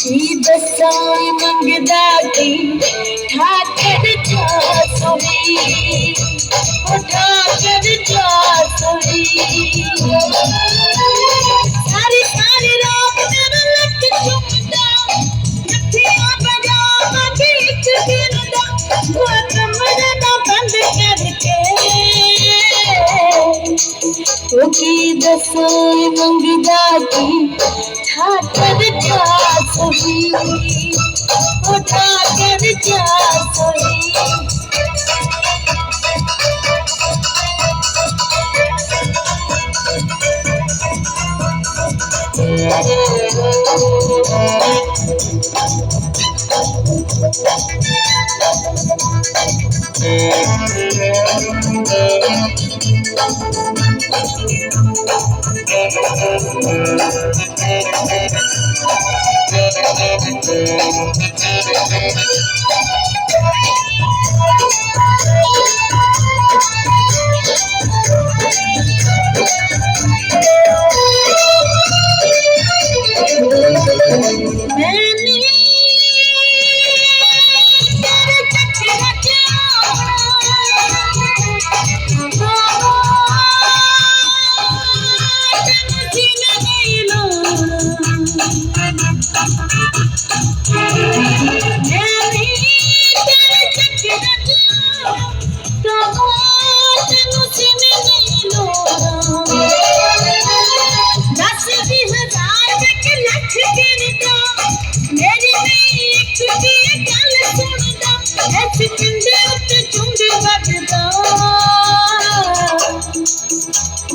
दसाई मंगदा की ठाकर जा सोई ठाकर जा सोई सारी सारी रात मेरा लक चुमदा नथियां बजावा के एक दिन दा वो कमरा ना बंद करके ओ की दसाई मंगदा की ठाकर जा सोई ठाकर जा सोई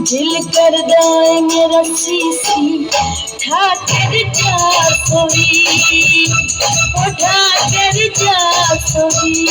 दिल करदा है मेरा सीसी ठाकर जा सोई ठाकर जा सोई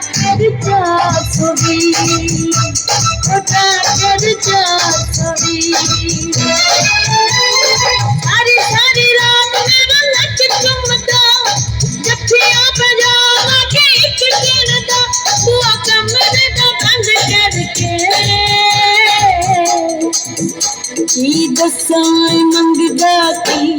ठाकर जा सोई ठाकर जा सोई सारी सारी रात मेरा लक चुमदा जफ्फियां बजावा के एक दिन दा बुआ कमरे दा बंद करके की दसाई मंगदा की